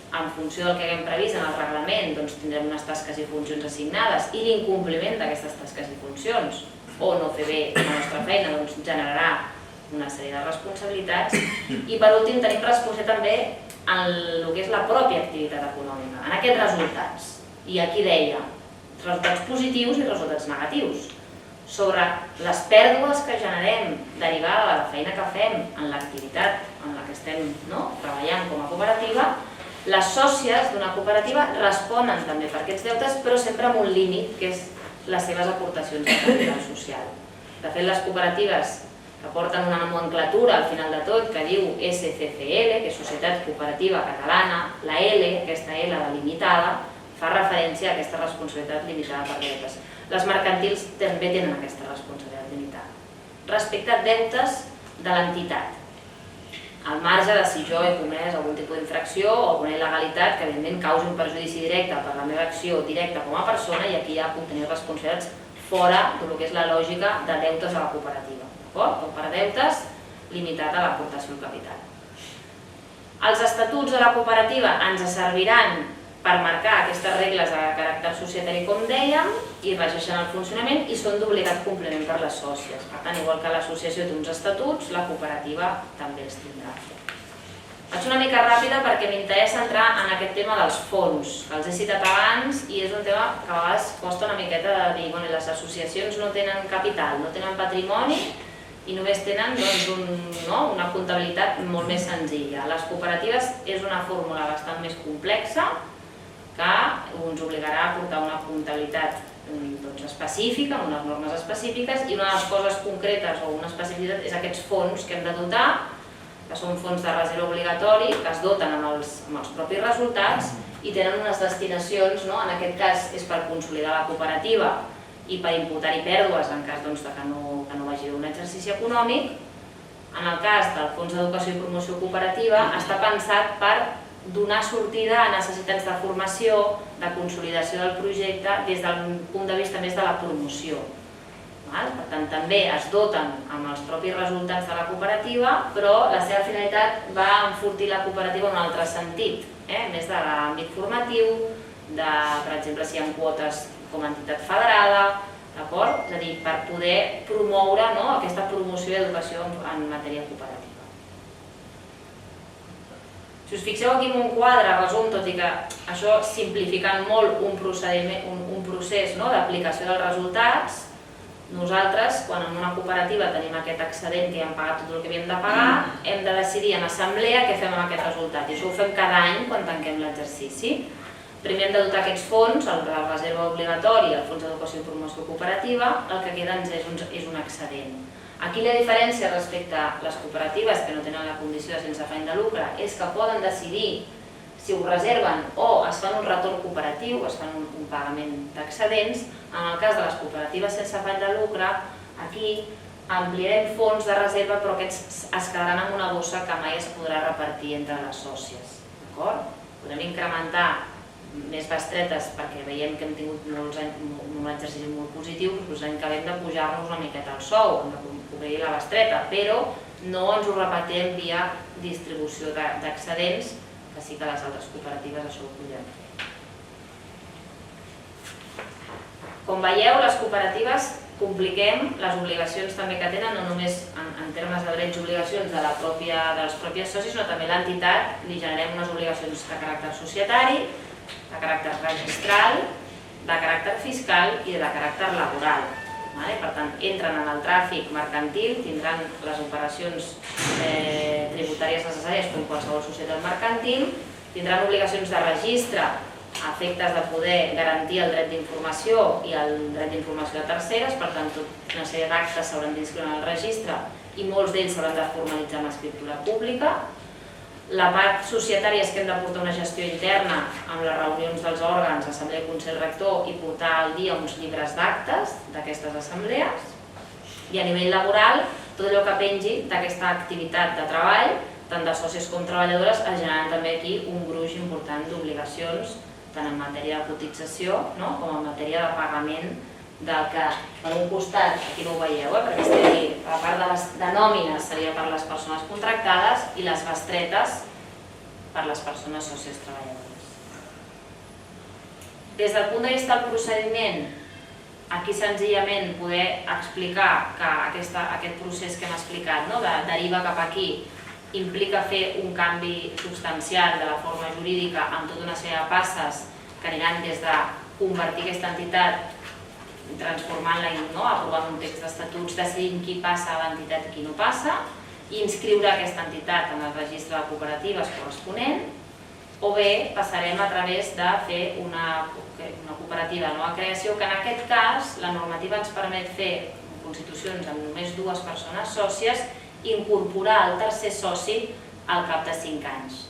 Speaker 1: en funció del que haguem previst en el reglament, tindrem unes tasques i funcions assignades i l'incompliment d'aquestes tasques i funcions o no fer bé la nostra feina generarà una sèrie de responsabilitats. I per últim tenim responsabilitat també en el que és la pròpia activitat econòmica, en aquests resultats. I aquí deia resultats positius i resultats negatius. Sobre les pèrdues que generem derivada de la feina que fem en l'activitat en la que estem treballant com a cooperativa, les sòcies d'una cooperativa responen també per aquests deutes, però sempre amb un límit, que és les seves aportacions de capital social. De fet, les cooperatives que porten una nomenclatura al final de tot que diu SCCL, que és Societat Cooperativa Catalana, la L, aquesta L delimitada, fa referència a aquesta responsabilitat limitada per deutes. Les mercantils també tenen aquesta responsabilitat limitada. Respecte a deutes de l'entitat, al marge de si jo he comès algun tipus d'infracció o alguna il·legalitat que evidentment causi un perjudici directe per la meva acció directa com a persona, i aquí ja puc tenir responsabilitats fora del que és la lògica de deutes a la cooperativa. Com per deutes limitat a l'aportació al capital. Els estatuts de la cooperativa ens serviran per marcar aquestes regles de caràcter societari, com dèiem, i regeixen el funcionament i són d'obligat compliment per les sòcies. Per tant, igual que l'associació té uns estatuts, la cooperativa també els tindrà. Vaig una mica ràpida perquè m'interessa entrar en aquest tema dels fons, que els he citat abans i és un tema que a vegades costa una miqueta de dir que les associacions no tenen capital, no tenen patrimoni i només tenen una comptabilitat molt més senzilla. Les cooperatives és una fórmula bastant més complexa que ens obligarà a portar una comptabilitat específica, amb unes normes específiques, i una de les coses concretes o una especificitat és aquests fons que hem de dotar, que són fons de reserva obligatori, que es doten amb els propis resultats i tenen unes destinacions, en aquest cas és per consolidar la cooperativa i per imputar-hi pèrdues en cas que no vagi un exercici econòmic. En el cas del Fons d'Educació i Promoció Cooperativa està pensat per donar sortida a necessitats de formació, de consolidació del projecte des del punt de vista més de la promoció. Per tant, també es doten amb els propis resultats de la cooperativa, però la seva finalitat va enfortir la cooperativa en un altre sentit, més de l'àmbit formatiu, per exemple, si hi ha quotes com a entitat federada, és a dir, per poder promoure aquesta promoció i educació en matèria cooperativa. Si us fixeu aquí en un quadre, resum, tot i que això simplificant molt un procés d'aplicació dels resultats, nosaltres, quan en una cooperativa tenim aquest excedent que ja hem pagat tot el que havíem de pagar, hem de decidir en assemblea què fem amb aquest resultat. I això ho fem cada any quan tanquem l'exercici. Primer hem de dotar aquests fons, la reserva obligatòria, el Fons d'Educació i Promoció Cooperativa, el que queda és un excedent. Aquí la diferència respecte a les cooperatives que no tenen la condició de sense afany de lucre és que poden decidir si ho reserven o es fan un retorn cooperatiu, es fan un pagament d'excedents. En el cas de les cooperatives sense afany de lucre, aquí ampliarem fons de reserva, però aquests es quedaran en una bossa que mai es podrà repartir entre les sòcies. Podem incrementar més bestretes perquè veiem que hem tingut un exercici molt positiu, doncs l'any que ve hem de pujar-nos una miqueta el sou, hem de cobrir la bestreta, però no ens ho repartirem via distribució d'excedents, que sí que les altres cooperatives això ho podrem fer. Com veieu, les cooperatives compliquem les obligacions també que tenen, no només en termes de drets i obligacions de les pròpies socis, sinó també l'entitat li generem unes obligacions de caràcter societari, de caràcter registral, de caràcter fiscal i de caràcter laboral. Per tant, entren en el tràfic mercantil, tindran les operacions tributàries necessàries com qualsevol societat mercantil, tindran obligacions de registre a efectes de poder garantir el dret d'informació i el dret d'informació de terceres, per tant, tota una sèrie d'actes s'hauran d'inscriure en el registre i molts d'ells s'hauran de formalitzar amb escriptura pública. La part societària és que hem de portar una gestió interna amb les reunions dels òrgans, assemblea i consell rector i portar al dia uns llibres d'actes d'aquestes assemblees. I a nivell laboral, tot allò que pengi d'aquesta activitat de treball, tant de socis com treballadores, es generen també aquí un gruix important d'obligacions, tant en matèria de cotització com en matèria de pagament del que, per un costat, aquí no ho veieu, perquè estic aquí, la part de nòmines seria per les persones contractades i les bestretes per les persones sòcies treballadores. Des del punt de vista del procediment, aquí senzillament poder explicar que aquest procés que hem explicat deriva cap aquí, implica fer un canvi substancial de la forma jurídica amb tota una sèrie de passes que aniran des de convertir aquesta entitat transformant-la, aprovant un text d'estatuts, decidint qui passa a l'entitat i qui no passa, i inscriure aquesta entitat en el registre de cooperatives corresponent, o bé passarem a través de fer una cooperativa de nova creació, que en aquest cas la normativa ens permet fer constitucions amb només 2 persones sòcies i incorporar el tercer soci al cap de 5 anys.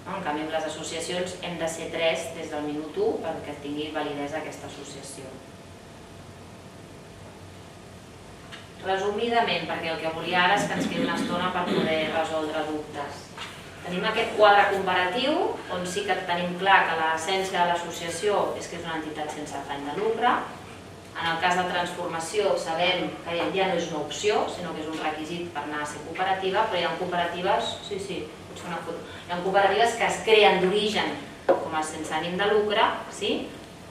Speaker 1: En canvi, amb les associacions hem de ser 3 des del minut 1 perquè tingui validesa aquesta associació. Resumidament, perquè el que volia ara és que ens quedi una estona per poder resoldre dubtes. Tenim aquest quadre comparatiu, on sí que tenim clar que l'essència de l'associació és que és una entitat sense afany de lucre. En el cas de transformació sabem que ja no és una opció, sinó que és un requisit per anar a ser cooperativa, però hi ha cooperatives, hi ha cooperatives que es creen d'origen com a sense ànim de lucre,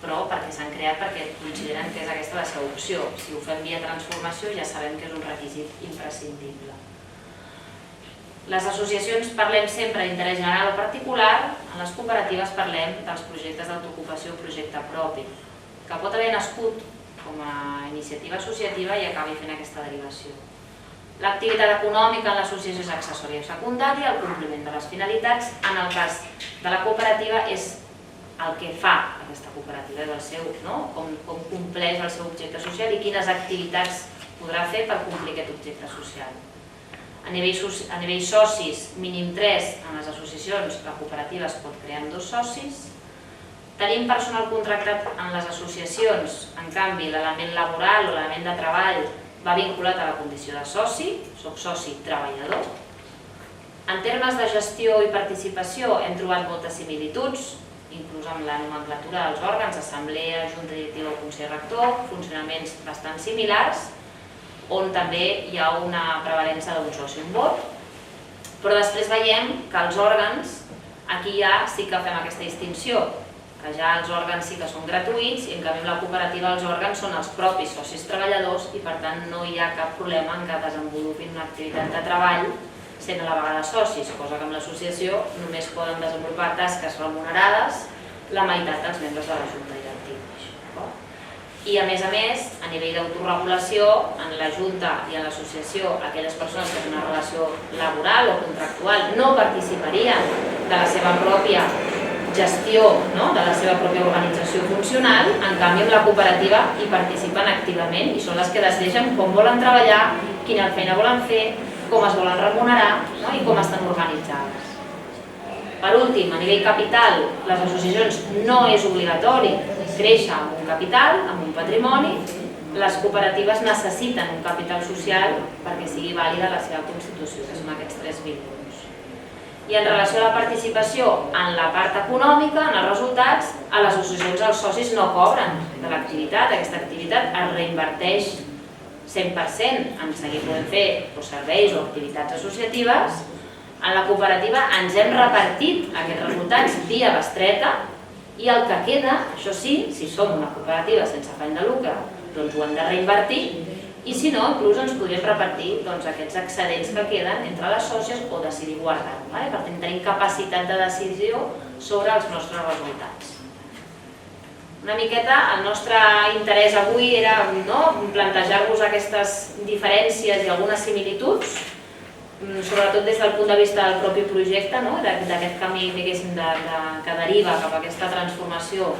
Speaker 1: però perquè s'han creat perquè consideren que és aquesta la seva opció. Si ho fem via transformació ja sabem que és un requisit imprescindible. Les associacions parlem sempre d'interès general o particular, en les cooperatives parlem dels projectes d'autoocupació o projecte propi, que pot haver nascut com a iniciativa associativa i acabi fent aquesta derivació. L'activitat econòmica en l'associació és accessòria o secundària, el compliment de les finalitats. En el cas de la cooperativa és el que fa aquesta cooperativa, com compleix el seu objecte social i quines activitats podrà fer per complir aquest objecte social. A nivell socis, mínim 3 en les associacions, la cooperativa es pot crear amb 2 socis. Tenim personal contractat en les associacions, en canvi l'element laboral o l'element de treball va vinculat a la condició de soci, soc soci treballador. En termes de gestió i participació hem trobat moltes similituds, inclús amb la nomenclatura dels òrgans, assemblea, junta directiva o consell rector, funcionaments bastant similars, on també hi ha una prevalença d'un soci i un vot, però després veiem que els òrgans, aquí ja sí que fem aquesta distinció, que ja els òrgans sí que són gratuïts i en canvi amb la cooperativa els òrgans són els propis socis treballadors i per tant no hi ha cap problema en que desenvolupin una activitat de treball sent a la vegada socis, cosa que amb l'associació només poden desenvolupar tasques remunerades la meitat dels membres de la junta directiva. I a més, a nivell d'autoregulació, en la junta i en l'associació, aquelles persones que tenen una relació laboral o contractual no participarien de la seva pròpia gestió, de la seva pròpia organització funcional, en canvi amb la cooperativa hi participen activament i són les que decideixen com volen treballar, quina feina volen fer, com es volen remunerar i com estan organitzades. Per últim, a nivell capital, les associacions no és obligatori créixer amb un capital, amb un patrimoni. Les cooperatives necessiten un capital social perquè sigui vàlida la seva constitució, que són aquests 3 vincles. I en relació a la participació en la part econòmica, en els resultats, a les associacions els socis no cobren de l'activitat, aquesta activitat es reinverteix 100% en seguir podent fer serveis o activitats associatives. En la cooperativa ens hem repartit aquests resultats via bestreta i el que queda, això sí, si som una cooperativa sense afany de lucre, doncs ho hem de reinvertir i si no, inclús ens podríem repartir aquests excedents que queden entre les sòcies o decidir guardar-ho. Per tant, tenim capacitat de decisió sobre els nostres resultats. Una miqueta el nostre interès avui era plantejar-vos aquestes diferències i algunes similituds, sobretot des del punt de vista del propi projecte, d'aquest camí que deriva cap a aquesta transformació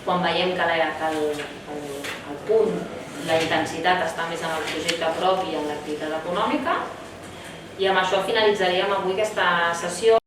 Speaker 1: quan veiem que el punt, la intensitat està més en el projecte propi i en l'activitat econòmica. I amb això finalitzaríem avui aquesta sessió.